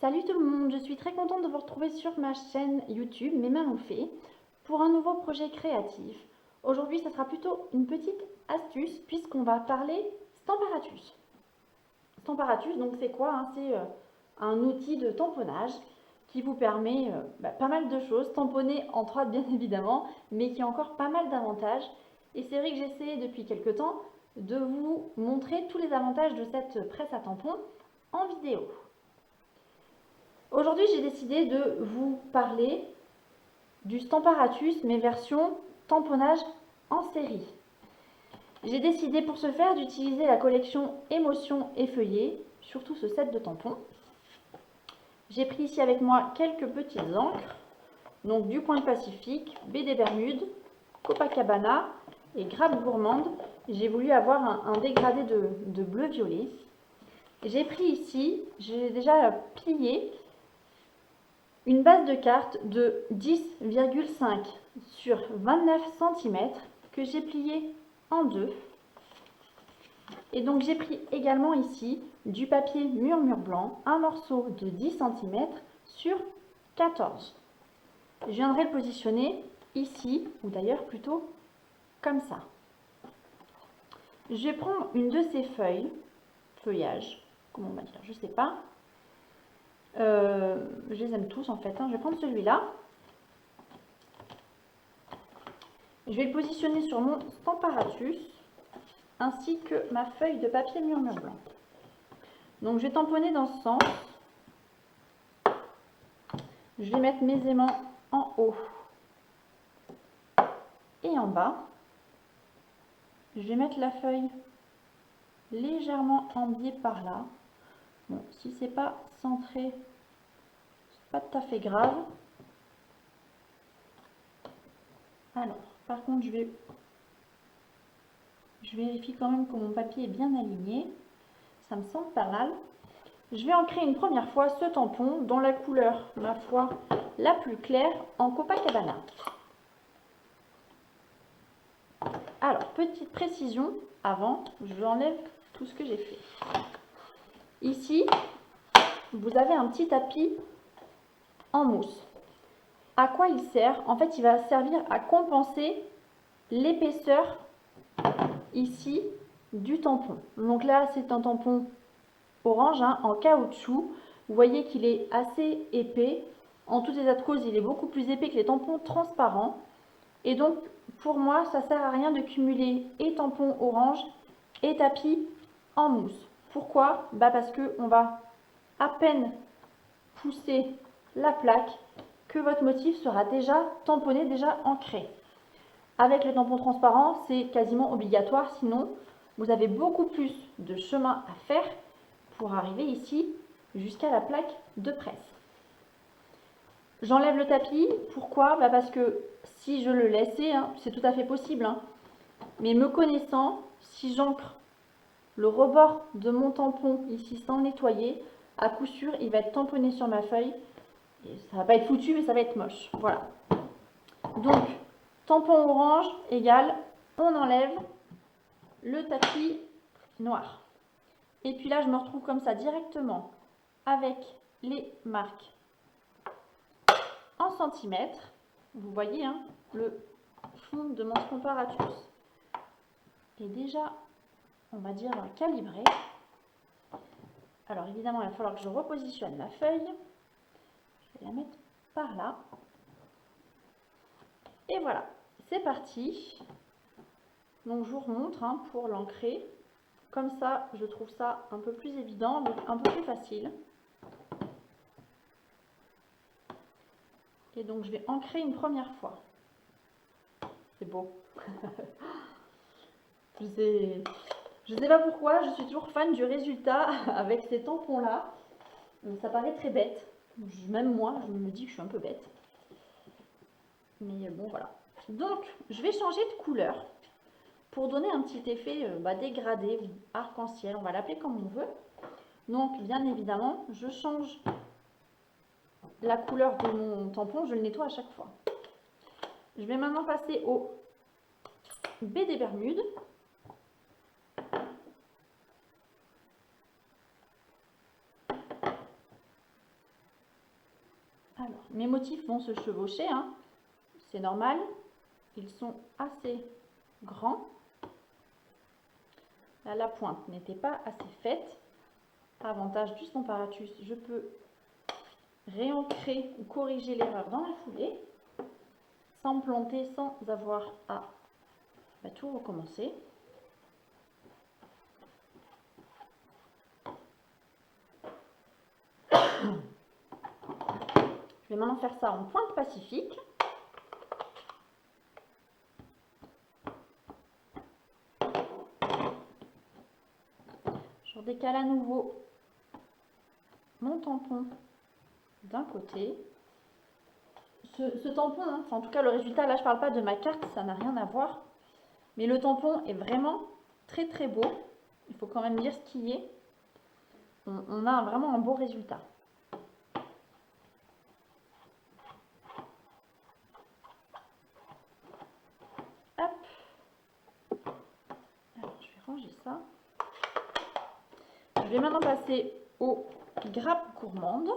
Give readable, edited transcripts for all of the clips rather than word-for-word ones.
Salut tout le monde, je suis très contente de vous retrouver sur ma chaîne YouTube Mes mains l'ont fait pour un nouveau projet créatif. Aujourd'hui, ça sera plutôt une petite astuce puisqu'on va parler Stamparatus. Stamparatus, donc c'est quoi? C'est un outil de tamponnage qui vous permet pas mal de choses, tamponner en 3D bien évidemment, mais qui a encore pas mal d'avantages. Et c'est vrai que j'essaie depuis quelques temps de vous montrer tous les avantages de cette presse à tampons en vidéo. Aujourd'hui, j'ai décidé de vous parler du Stamparatus, mais version tamponnage en série. J'ai décidé pour ce faire d'utiliser la collection Émotions et Feuillets, surtout ce set de tampons. J'ai pris ici avec moi quelques petites encres, donc du Coin de Pacifique, Baie des Bermudes, Copacabana et Grappe Gourmande. J'ai voulu avoir un dégradé de bleu-violet. J'ai pris ici, j'ai déjà plié une base de carte de 10,5 sur 29 cm que j'ai plié en deux. Et donc j'ai pris également ici du papier murmure blanc, un morceau de 10 cm sur 14. Je viendrai le positionner ici, ou d'ailleurs plutôt comme ça. Je vais prendre une de ces feuillage, comment on va dire, je ne sais pas. Je les aime tous en fait, Je vais prendre celui-là. Je vais le positionner sur mon Stamparatus ainsi que ma feuille de papier murmure blanc. Donc je vais tamponner dans ce sens. Je vais mettre mes aimants en haut et en bas. Je vais mettre la feuille légèrement en biais par là. Bon, si c'est pas centré, c'est pas tout à fait grave. Alors, par contre, je vérifie quand même que mon papier est bien aligné. Ça me semble pas mal. Je vais ancrer une première fois ce tampon dans la couleur, ma foi, la plus claire en Copacabana. Alors, petite précision avant, j'enlève tout ce que j'ai fait. Ici, vous avez un petit tapis en mousse. À quoi il sert? En fait, il va servir à compenser l'épaisseur ici du tampon. Donc là, c'est un tampon orange en caoutchouc. Vous voyez qu'il est assez épais. En tout état de cause, il est beaucoup plus épais que les tampons transparents. Et donc, pour moi, ça ne sert à rien de cumuler et tampon orange et tapis en mousse. Pourquoi? Parce qu'on va à peine pousser la plaque que votre motif sera déjà tamponné, déjà ancré. Avec les tampons transparents, c'est quasiment obligatoire, sinon vous avez beaucoup plus de chemin à faire pour arriver ici jusqu'à la plaque de presse. J'enlève le tapis, pourquoi? Parce que si je le laissais, c'est tout à fait possible, mais me connaissant, si j'ancre le rebord de mon tampon ici sans le nettoyer, à coup sûr, il va être tamponné sur ma feuille. Et ça va pas être foutu, mais ça va être moche. Voilà. Donc, tampon orange égale, on enlève le tapis noir. Et puis là, je me retrouve comme ça directement avec les marques en centimètres. Vous voyez le fond de mon Stamparatus est déjà, on va dire, calibré. Alors évidemment, il va falloir que je repositionne la feuille. Je vais la mettre par là. Et voilà, c'est parti. Donc je vous remontre pour l'ancrer. Comme ça, je trouve ça un peu plus évident, donc un peu plus facile. Et donc je vais ancrer une première fois. C'est beau. Je sais pas pourquoi, je suis toujours fan du résultat avec ces tampons-là. Ça paraît très bête. Même moi, je me dis que je suis un peu bête. Mais bon, voilà. Donc, je vais changer de couleur pour donner un petit effet dégradé, arc-en-ciel. On va l'appeler comme on veut. Donc, bien évidemment, je change la couleur de mon tampon. Je le nettoie à chaque fois. Je vais maintenant passer au Baie des Bermudes. Alors, mes motifs vont se chevaucher, hein. C'est normal. Ils sont assez grands. Là, la pointe n'était pas assez faite. Avantage du Stamparatus, je peux réancrer ou corriger l'erreur dans la foulée, sans me planter, sans avoir à tout recommencer. Je vais maintenant faire ça en pointe pacifique. Je redécale à nouveau mon tampon d'un côté. Ce tampon, hein, enfin, en tout cas le résultat, là je parle pas de ma carte, ça n'a rien à voir. Mais le tampon est vraiment très très beau. Il faut quand même dire ce qui est. On a vraiment un beau résultat. Hop. Alors, je vais ranger ça. Je vais maintenant passer aux grappes gourmandes.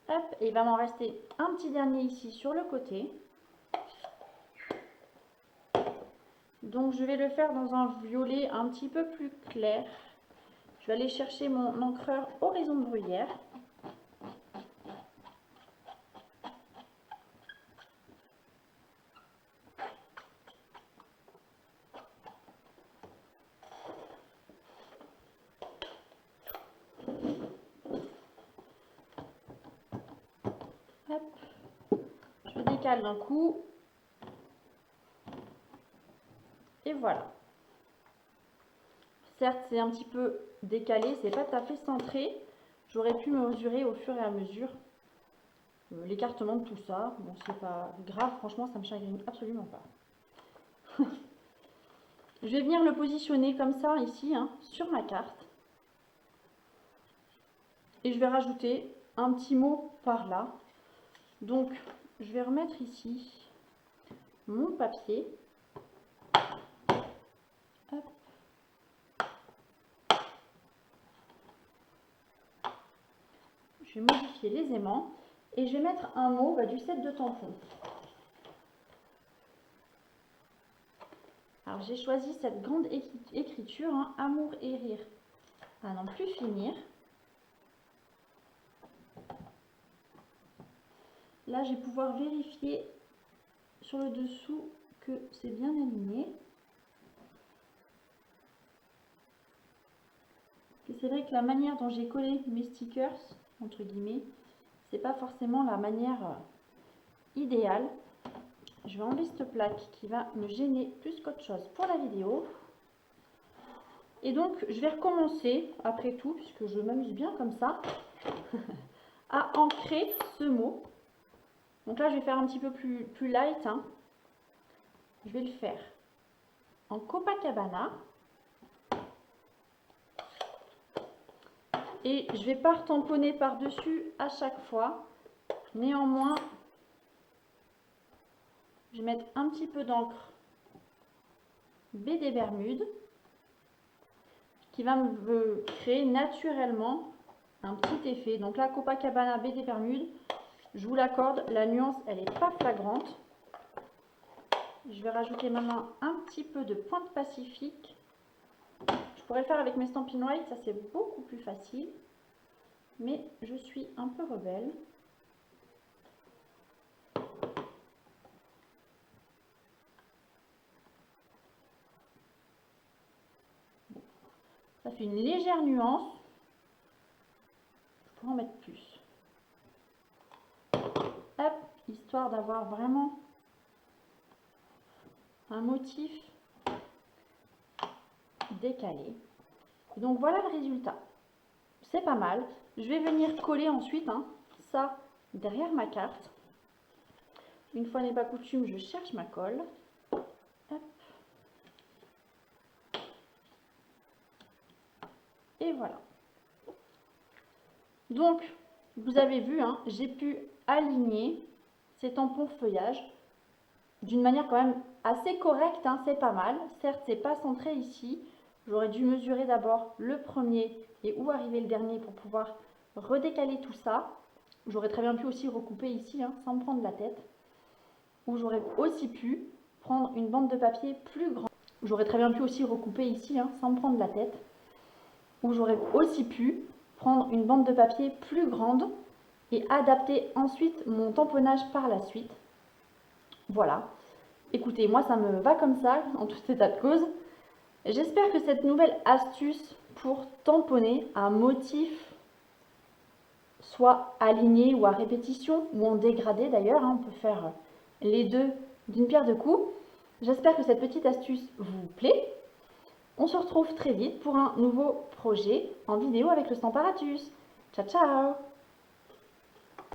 Hop, et il va m'en rester un petit dernier ici sur le côté. Donc je vais le faire dans un violet un petit peu plus clair. Je vais aller chercher mon encreur Horizon Bruyère. Hop. Je décale d'un coup. Et voilà. Certes, c'est un petit peu décalé, c'est pas tout à fait centré. J'aurais pu mesurer au fur et à mesure l'écartement de tout ça. Bon, c'est pas grave, franchement, ça me chagrine absolument pas. Je vais venir le positionner comme ça, ici, hein, sur ma carte. Et je vais rajouter un petit mot par là. Donc, je vais remettre ici mon papier. Hop. Je vais modifier les aimants et je vais mettre un mot du set de tampons. Alors j'ai choisi cette grande écriture, hein, amour et rire à n'en plus finir. Là je vais pouvoir vérifier sur le dessous que c'est bien aligné. C'est vrai que la manière dont j'ai collé mes stickers, entre guillemets, c'est pas forcément la manière idéale. Je vais enlever cette plaque qui va me gêner plus qu'autre chose pour la vidéo. Et donc, je vais recommencer, après tout, puisque je m'amuse bien comme ça, à ancrer ce mot. Donc là, je vais faire un petit peu plus light. Hein. Je vais le faire en Copacabana. Et je ne vais pas retamponner par-dessus à chaque fois. Néanmoins, je vais mettre un petit peu d'encre baie des Bermudes qui va me créer naturellement un petit effet. Donc là, Copacabana baie des Bermudes, je vous l'accorde, la nuance, elle n'est pas flagrante. Je vais rajouter maintenant un petit peu de pointe pacifique. Je pourrais le faire avec mes Stampin' White, ça c'est beaucoup plus facile. Mais je suis un peu rebelle. Ça fait une légère nuance. Je pourrais en mettre plus. Hop, histoire d'avoir vraiment un motif décalé. Et donc voilà le résultat. C'est pas mal. Je vais venir coller ensuite ça derrière ma carte. Une fois n'est pas coutume, je cherche ma colle. Hop. Et voilà. Donc, Vous avez vu, hein, j'ai pu aligner ces tampons feuillage d'une manière quand même assez correcte, hein, c'est pas mal. Certes, c'est pas centré ici. J'aurais dû mesurer d'abord le premier et où arriver le dernier pour pouvoir redécaler tout ça. J'aurais très bien pu aussi recouper ici, hein, sans me prendre la tête. Ou j'aurais aussi pu prendre une bande de papier plus grande. J'aurais très bien pu aussi recouper ici, hein, sans me prendre la tête. Ou j'aurais aussi pu prendre une bande de papier plus grande et adapter ensuite mon tamponnage par la suite. Voilà. Écoutez, moi ça me va comme ça, en tout état de cause. J'espère que cette nouvelle astuce pour tamponner un motif, soit aligné ou à répétition, ou en dégradé d'ailleurs, hein, on peut faire les deux d'une pierre deux coups. J'espère que cette petite astuce vous plaît. On se retrouve très vite pour un nouveau projet en vidéo avec le Stamparatus. Ciao ciao!